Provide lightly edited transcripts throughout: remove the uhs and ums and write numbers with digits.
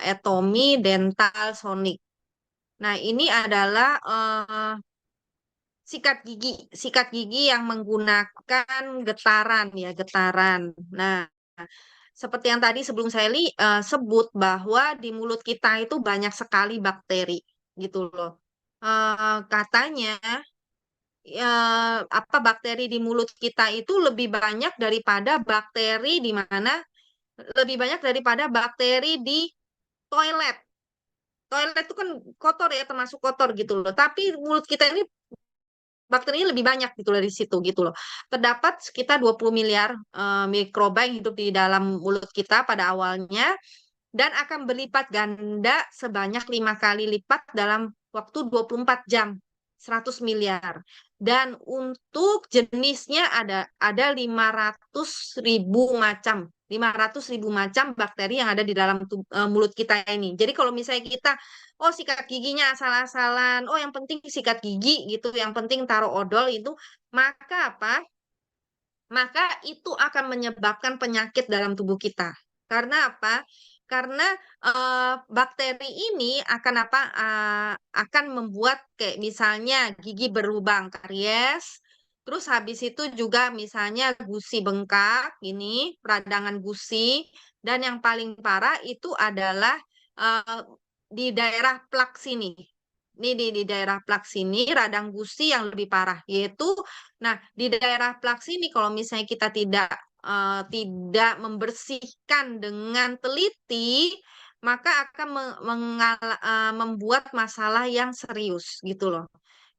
Atomy Dental Sonic. Nah, ini adalah sikat gigi yang menggunakan getaran ya, getaran. Nah, seperti yang tadi sebelum saya sebut bahwa di mulut kita itu banyak sekali bakteri gitu loh. Katanya apa bakteri di mulut kita itu lebih banyak daripada bakteri di mana lebih banyak daripada bakteri di toilet. Toilet itu kan kotor ya, termasuk kotor gitu loh. Tapi mulut kita ini bakterinya lebih banyak gitu dari situ gitu loh. Terdapat sekitar 20 miliar mikroba yang hidup di dalam mulut kita pada awalnya dan akan berlipat ganda sebanyak 5 kali lipat dalam waktu 24 jam. 100 miliar. Dan untuk jenisnya ada 500 ribu macam bakteri yang ada di dalam mulut kita ini. Jadi kalau misalnya kita oh sikat giginya asal-asalan, oh yang penting sikat gigi gitu, yang penting taruh odol itu, maka apa? Maka itu akan menyebabkan penyakit dalam tubuh kita. Karena apa? Karena bakteri ini akan apa? Akan membuat kayak misalnya gigi berlubang karies. Terus habis itu juga misalnya gusi bengkak, ini peradangan gusi. Dan yang paling parah itu adalah eh, di daerah plak sini. Ini di daerah plak sini radang gusi yang lebih parah, yaitu nah, di daerah plak sini kalau misalnya kita tidak membersihkan dengan teliti, maka akan membuat masalah yang serius gitu loh.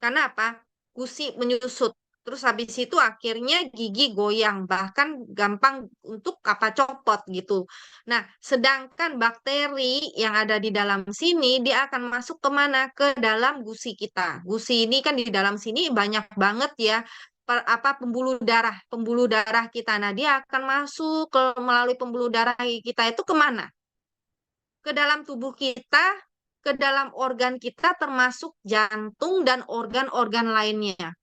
Karena apa? Gusi menyusut. Terus habis itu akhirnya gigi goyang, bahkan gampang untuk apa copot gitu. Nah, sedangkan bakteri yang ada di dalam sini, dia akan masuk ke mana? Ke dalam gusi kita. Gusi ini kan di dalam sini banyak banget ya apa pembuluh darah kita. Nah, dia akan masuk melalui pembuluh darah kita itu kemana? Ke dalam tubuh kita, ke dalam organ kita termasuk jantung dan organ-organ lainnya.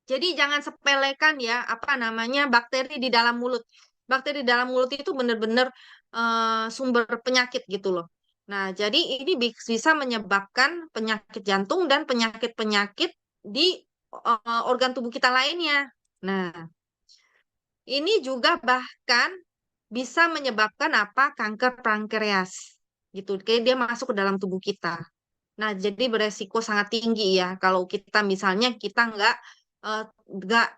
Jadi jangan sepelekan ya apa namanya bakteri di dalam mulut. Bakteri di dalam mulut itu benar-benar sumber penyakit gitu loh. Nah, jadi ini bisa menyebabkan penyakit jantung dan penyakit-penyakit di organ tubuh kita lainnya. Nah, ini juga bahkan bisa menyebabkan apa? Kanker pankreas gitu. Kayak dia masuk ke dalam tubuh kita. Nah, jadi beresiko sangat tinggi ya kalau kita misalnya kita eh, nggak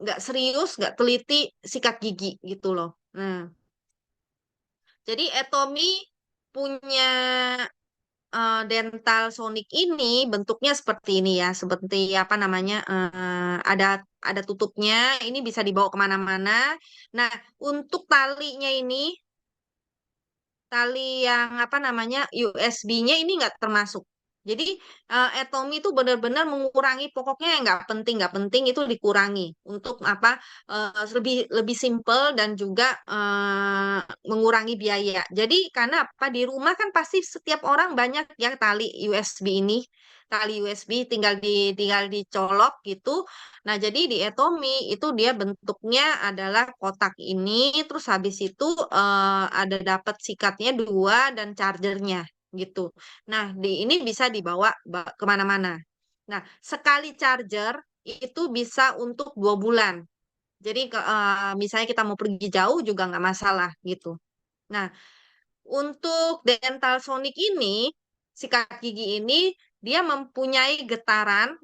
nggak serius, nggak teliti sikat gigi gitu loh. Nah, jadi Etomi punya dental sonic ini bentuknya seperti ini ya, seperti apa namanya ada tutupnya. Ini bisa dibawa kemana-mana. Nah, untuk talinya ini tali yang apa namanya USB-nya ini nggak termasuk. Jadi Atomy itu benar-benar mengurangi pokoknya yang nggak penting itu dikurangi untuk apa lebih lebih simple dan juga mengurangi biaya. Jadi karena apa di rumah kan pasti setiap orang banyak ya tali USB ini, tali USB tinggal dicolok gitu. Nah, jadi di Atomy itu dia bentuknya adalah kotak ini, terus habis itu ada dapat sikatnya dua dan chargernya gitu. Nah, ini bisa dibawa kemana-mana. Nah, sekali charger itu bisa untuk 2 bulan. Jadi misalnya kita mau pergi jauh juga nggak masalah gitu. Nah, untuk dental sonic ini, sikat gigi ini, dia mempunyai getaran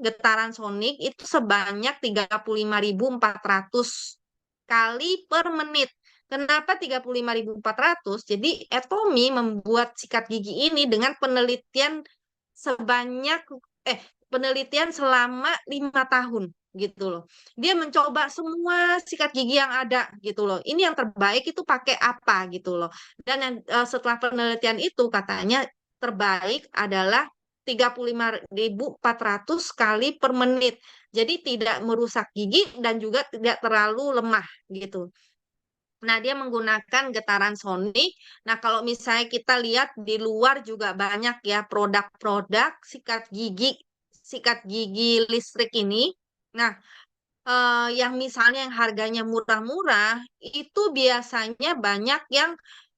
sonik itu sebanyak 35.400 kali per menit. Kenapa 35.400? Jadi Atomy membuat sikat gigi ini dengan sebanyak penelitian selama 5 tahun gitu loh. Dia mencoba semua sikat gigi yang ada gitu loh. Ini yang terbaik itu pakai apa gitu loh. Dan yang, setelah penelitian itu katanya terbaik adalah 35.400 kali per menit. Jadi tidak merusak gigi dan juga tidak terlalu lemah gitu. Nah, dia menggunakan getaran sonik. Nah, kalau misalnya kita lihat di luar juga banyak ya produk-produk sikat gigi listrik ini. Nah, yang misalnya yang harganya murah-murah itu biasanya banyak yang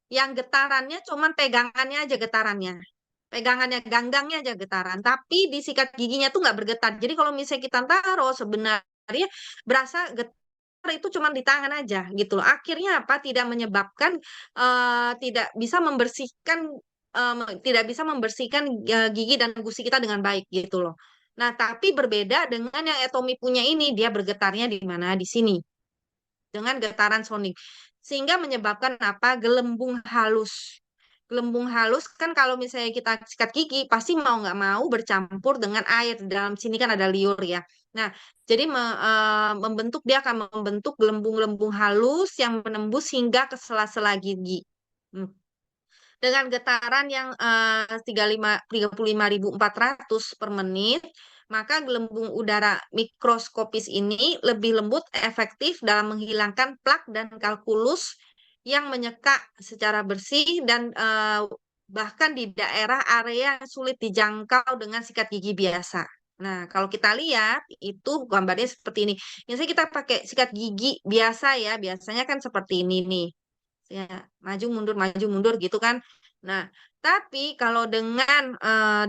yang getarannya cuman pegangannya aja getarannya. Pegangannya, ganggangnya aja getaran, tapi di sikat giginya tuh nggak bergetar. Jadi kalau misalnya kita taruh sebenarnya berasa getar itu cuma di tangan aja gitu loh. Akhirnya apa? Tidak menyebabkan tidak bisa membersihkan tidak bisa membersihkan gigi dan gusi kita dengan baik gitu loh. Nah, tapi berbeda dengan yang Atomy punya ini, dia bergetarnya di mana? Di sini dengan getaran sonik. Sehingga menyebabkan apa? Gelembung halus. Gelembung halus kan kalau misalnya kita sikat gigi pasti mau nggak mau bercampur dengan air. Di dalam sini kan ada liur ya. Nah, jadi membentuk dia akan membentuk gelembung-gelembung halus yang menembus hingga ke sela-sela gigi. Hmm. Dengan getaran yang 35.400 per menit, maka gelembung udara mikroskopis ini lebih lembut, efektif dalam menghilangkan plak dan kalkulus yang menyeka secara bersih dan bahkan di daerah area yang sulit dijangkau dengan sikat gigi biasa. Nah, kalau kita lihat itu gambarnya seperti ini. Misalnya kita pakai sikat gigi biasa ya, biasanya kan seperti ini nih ya maju mundur gitu kan. Nah, tapi kalau dengan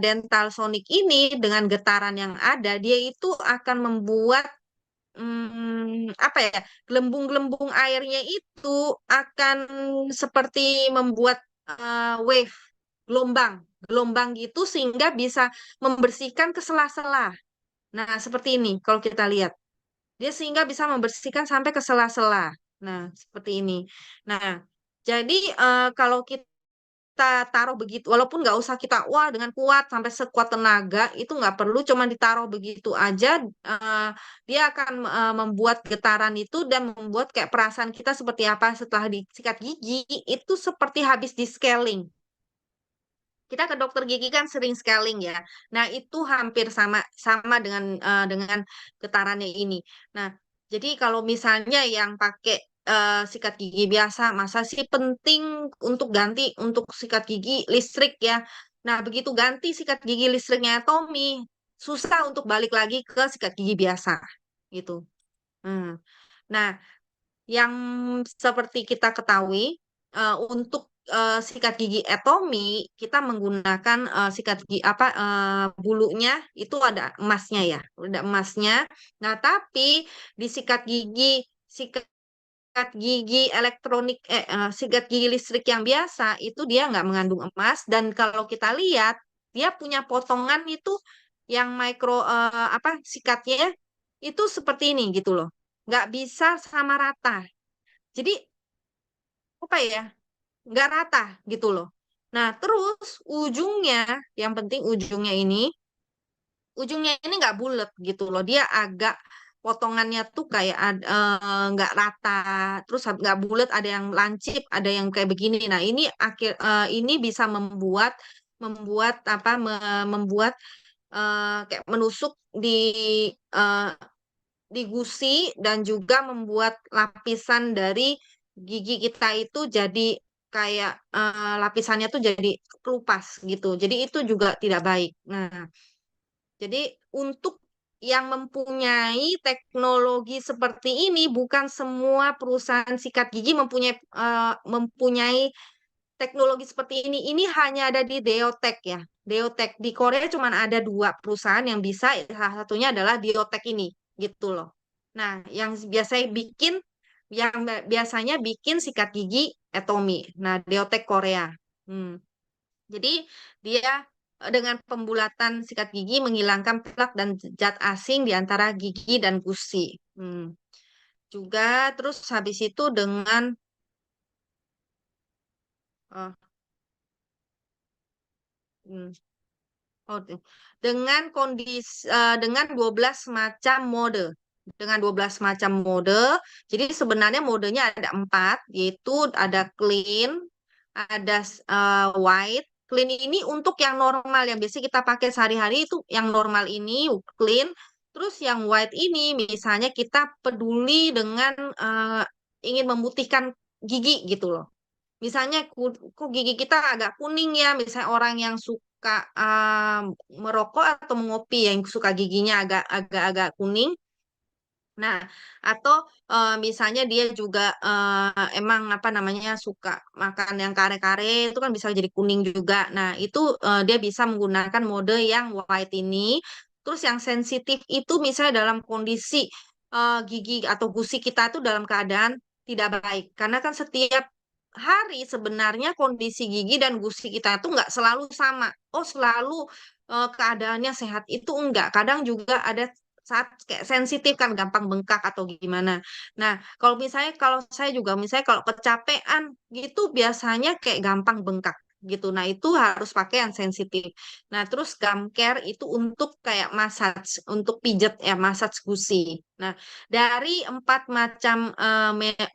dental sonic ini dengan getaran yang ada, dia itu akan membuat apa ya, gelembung-gelembung airnya itu akan seperti membuat wave, gelombang, gelombang gitu sehingga bisa membersihkan ke sela-sela. Nah, seperti ini kalau kita lihat. Dia sehingga bisa membersihkan sampai ke sela-sela. Nah, seperti ini. Nah, jadi kalau kita taruh begitu, walaupun nggak usah kita wah dengan kuat sampai sekuat tenaga, itu nggak perlu, cuma ditaruh begitu aja, dia akan membuat getaran itu dan membuat kayak perasaan kita seperti apa setelah disikat gigi, itu seperti habis di scaling. Kita ke dokter gigi kan sering scaling ya. Nah, itu hampir sama sama dengan getarannya ini. Nah, jadi kalau misalnya yang pakai sikat gigi biasa, masa sih penting untuk ganti untuk sikat gigi listrik ya. Nah, begitu ganti sikat gigi listriknya Tommy, susah untuk balik lagi ke sikat gigi biasa gitu. Hmm. Nah, yang seperti kita ketahui, untuk sikat gigi Atomy, kita menggunakan sikat gigi apa bulunya itu ada emasnya ya, ada emasnya. Nah, tapi di sikat gigi elektronik sikat gigi listrik yang biasa itu dia nggak mengandung emas dan kalau kita lihat dia punya potongan itu yang mikro apa sikatnya itu seperti ini gitu loh, nggak bisa sama rata. Jadi apa ya? Nggak rata gitu loh. Nah, terus ujungnya, yang penting ujungnya ini nggak bulat gitu loh. Dia agak potongannya tuh kayak nggak rata, terus nggak bulat, ada yang lancip, ada yang kayak begini. Nah, ini bisa membuat membuat apa membuat kayak menusuk eh, di gusi dan juga membuat lapisan dari gigi kita itu jadi kayak lapisannya tuh jadi kelupas gitu. Jadi itu juga tidak baik. Nah, jadi untuk yang mempunyai teknologi seperti ini bukan semua perusahaan sikat gigi mempunyai teknologi seperti ini. Ini hanya ada di Deotech ya. Deotech di Korea cuma ada dua perusahaan yang bisa, salah satunya adalah Deotech ini, gitu loh. Nah, biasanya bikin sikat gigi Atomy. Nah, Deotech Korea. Hmm. Jadi dia dengan pembulatan sikat gigi menghilangkan plak dan zat asing di antara gigi dan gusi. Hmm. Juga terus habis itu dengan eh, hmm, Oh, dengan 12 macam mode. Dengan 12 macam mode. Jadi sebenarnya modenya ada 4, yaitu ada clean, ada white. Clean ini untuk yang normal, yang biasa kita pakai sehari-hari itu yang normal ini clean. Terus yang white ini misalnya kita peduli dengan ingin memutihkan gigi gitu loh. Misalnya kok gigi kita agak kuning ya, misalnya orang yang suka merokok atau mengopi yang suka giginya agak-agak kuning. Nah, atau misalnya dia juga emang apa namanya suka makan yang kare-kare itu kan bisa jadi kuning juga. Nah, itu dia bisa menggunakan mode yang white ini. Terus yang sensitif itu misalnya dalam kondisi gigi atau gusi kita itu dalam keadaan tidak baik. Karena kan setiap hari sebenarnya kondisi gigi dan gusi kita itu nggak selalu sama. Oh, selalu keadaannya sehat itu enggak. Kadang juga ada saat kayak sensitif kan gampang bengkak atau gimana. Nah, kalau saya juga misalnya kalau kecapean gitu biasanya kayak gampang bengkak gitu. Nah, itu harus pakai yang sensitif. Nah, terus gum care itu untuk kayak massage, untuk pijet ya, massage gusi. Nah, dari 4 macam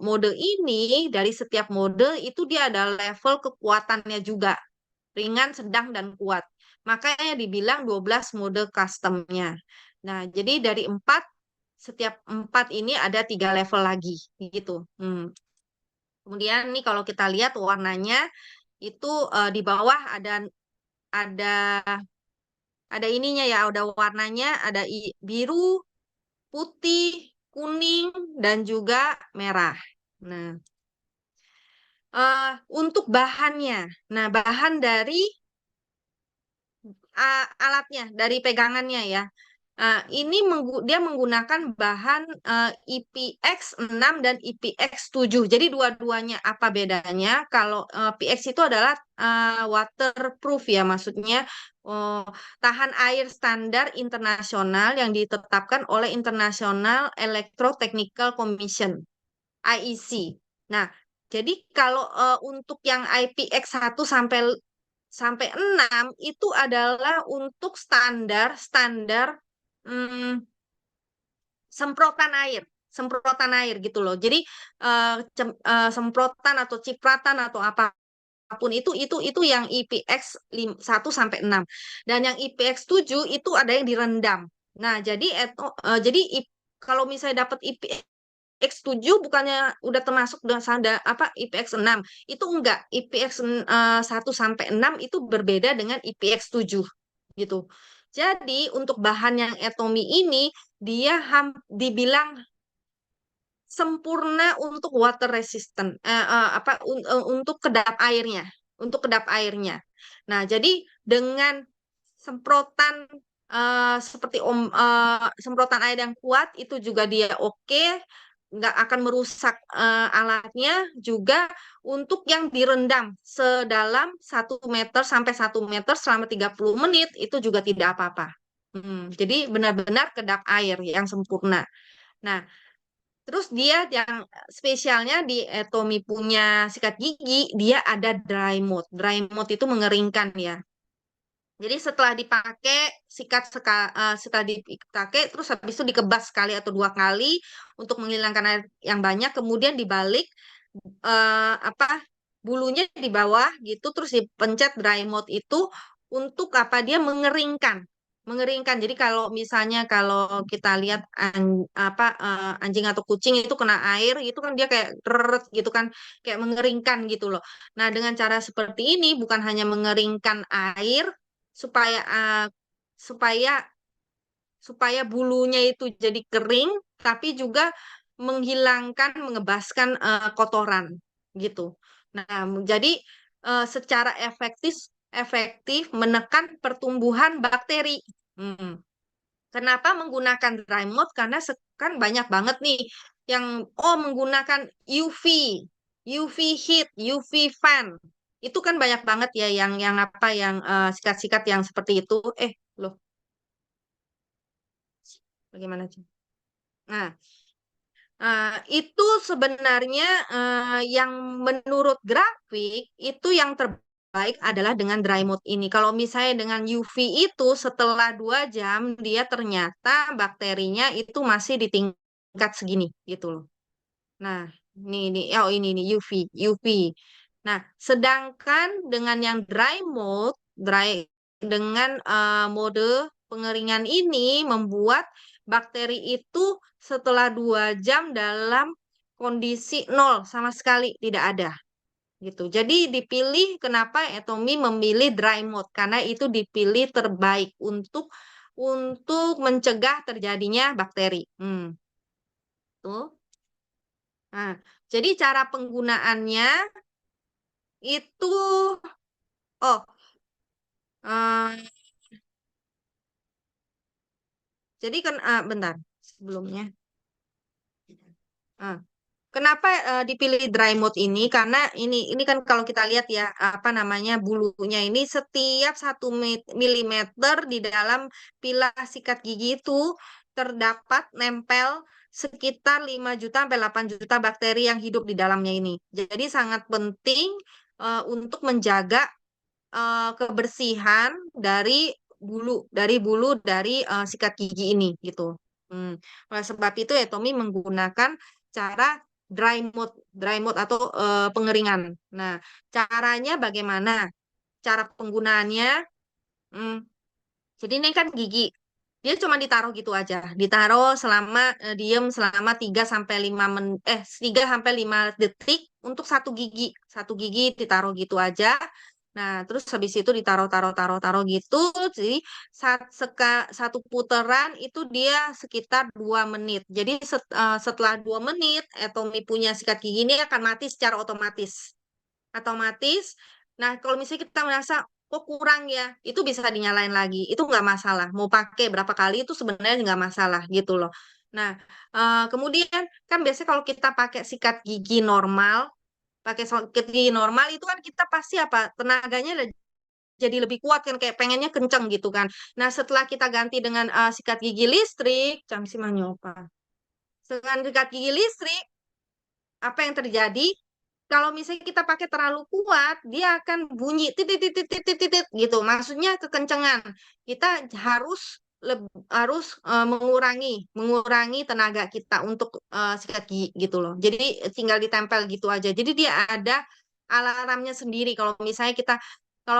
mode ini, dari setiap mode itu dia ada level kekuatannya juga, ringan, sedang, dan kuat. Makanya dibilang 12 mode customnya. Nah, jadi dari setiap 4 ini ada 3 level lagi, gitu. Kemudian nih kalau kita lihat warnanya itu di bawah ada ada ininya ya, ada warnanya, ada biru, putih, kuning, dan juga merah. Nah, untuk bahannya, nah bahan dari alatnya, dari pegangannya ya. Ini dia menggunakan bahan IPX6 dan IPX7. Jadi dua-duanya apa bedanya? Kalau PX itu adalah waterproof ya, maksudnya oh, tahan air standar internasional yang ditetapkan oleh International Electrotechnical Commission (IEC). Nah, jadi kalau untuk yang IPX1 sampai sampai 6 itu adalah untuk standar standar hmm, semprotan air gitu loh. Jadi semprotan atau cipratan atau apapun itu yang IPX 1 sampai 6. Dan yang IPX 7 itu ada yang direndam. Nah, jadi kalau misalnya dapat IPX 7 bukannya udah termasuk dengan apa IPX 6. Itu enggak. IPX 1 sampai 6 itu berbeda dengan IPX 7 gitu. Jadi untuk bahan yang Atomy ini dia dibilang sempurna untuk water resistant untuk kedap airnya. Nah, jadi dengan semprotan seperti semprotan air yang kuat itu juga dia oke, nggak akan merusak alatnya. Juga untuk yang direndam sedalam 1 meter sampai 1 meter selama 30 menit itu juga tidak apa-apa. Jadi benar-benar kedap air yang sempurna. Nah, terus dia yang spesialnya di Atomy punya sikat gigi, dia ada dry mode. Dry mode itu mengeringkan ya. Jadi setelah dipakai terus habis itu dikebas sekali atau 2 kali untuk menghilangkan air yang banyak, kemudian dibalik apa bulunya di bawah gitu, terus dipencet dry mode itu untuk apa dia mengeringkan. Jadi kalau misalnya kalau kita lihat anjing atau kucing itu kena air itu kan dia kayak deret gitu kan, kayak mengeringkan gitu loh. Nah, dengan cara seperti ini bukan hanya mengeringkan air supaya supaya supaya bulunya itu jadi kering, tapi juga mengebaskan kotoran gitu. Nah, jadi secara efektif efektif menekan pertumbuhan bakteri. Hmm. Kenapa menggunakan dry mode? Karena kan banyak banget nih yang menggunakan UV heat, UV fan. Itu kan banyak banget ya yang apa yang sikat-sikat yang seperti itu. Loh, bagaimana sih? Nah, itu sebenarnya yang menurut grafik itu yang terbaik adalah dengan dry mode ini. Kalau misalnya dengan UV itu setelah 2 jam dia ternyata bakterinya itu masih di tingkat segini gitu loh. Nah, ini nih UV. Nah, sedangkan dengan yang dengan mode pengeringan ini membuat bakteri itu setelah 2 jam dalam kondisi nol sama sekali tidak ada gitu. Jadi dipilih kenapa Atomy memilih dry mode karena itu dipilih terbaik untuk mencegah terjadinya bakteri. gitu. Nah, jadi cara penggunaannya itu, oh, eh, jadi kan, bentar, sebelumnya. Ah, Kenapa dipilih dry mode ini? Karena ini kan kalau kita lihat ya, apa namanya, bulunya ini setiap 1 milimeter di dalam pilah sikat gigi itu terdapat nempel sekitar 5 juta sampai 8 juta bakteri yang hidup di dalamnya ini. Jadi sangat penting untuk menjaga kebersihan dari bulu dari sikat gigi ini gitu. Oleh sebab itu ya Tommy menggunakan cara dry mode atau pengeringan. Nah, caranya bagaimana? Cara penggunaannya, hmm, jadi ini kan gigi. Dia cuma ditaruh gitu aja. Ditaruh diem selama 3 sampai 5 3 sampai 5 detik untuk satu gigi. Satu gigi ditaruh gitu aja. Nah, terus habis itu ditaruh gitu. Jadi satu putaran itu dia sekitar 2 menit. Jadi setelah 2 menit, Etomi punya sikat gigi ini akan mati secara otomatis. Otomatis. Nah, kalau misalnya kita merasa kok kurang ya, itu bisa dinyalain lagi. Itu nggak masalah. Mau pakai berapa kali itu sebenarnya nggak masalah gitu loh. Nah, kemudian kan biasanya kalau kita pakai sikat gigi normal, itu kan kita pasti apa tenaganya jadi lebih kuat kan kayak pengennya kenceng gitu kan. Nah, setelah kita ganti dengan sikat gigi listrik, cam si manyopa. Dengan sikat gigi listrik, apa yang terjadi? Kalau misalnya kita pakai terlalu kuat, dia akan bunyi titit titit titit titit gitu. Maksudnya kekencengan. Kita harus mengurangi tenaga kita untuk sikat gigi gitu loh. Jadi tinggal ditempel gitu aja. Jadi dia ada alarmnya sendiri. Kalau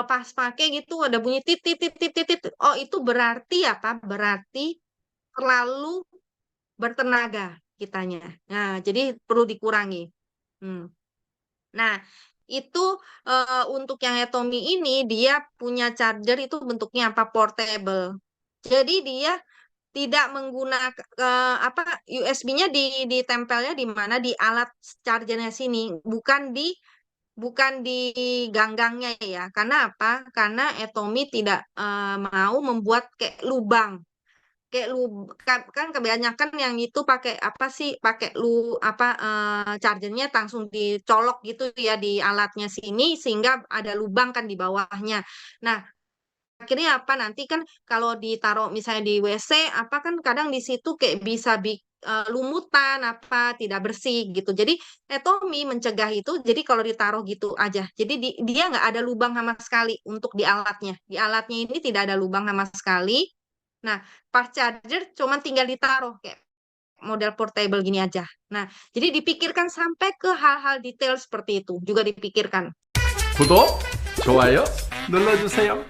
pas pakai gitu ada bunyi titit titit titit. Oh, itu berarti apa? Berarti terlalu bertenaga kitanya. Nah, jadi perlu dikurangi. Hmm. Nah, itu untuk yang Atomi ini dia punya charger itu bentuknya apa? Portable. Jadi dia tidak menggunakan apa USB-nya ditempelnya di mana di alat chargernya sini, bukan di ganggangnya ya. Karena apa? Karena Atomi tidak mau membuat kayak lubang kan kebanyakan yang itu pakai apa sih pakai apa chargernya langsung dicolok gitu ya di alatnya sini sehingga ada lubang kan di bawahnya. Nah, akhirnya apa nanti kan kalau ditaruh misalnya di WC apa kan kadang di situ kayak bisa lumutan apa tidak bersih gitu. Jadi Tommy mencegah itu. Jadi kalau ditaruh gitu aja. Jadi dia nggak ada lubang sama sekali untuk di alatnya. Di alatnya ini tidak ada lubang sama sekali. Nah, pas charger cuman tinggal ditaruh kayak model portable gini aja. Nah, jadi dipikirkan sampai ke hal-hal detail seperti itu juga dipikirkan. 구독, 좋아요 눌러주세요.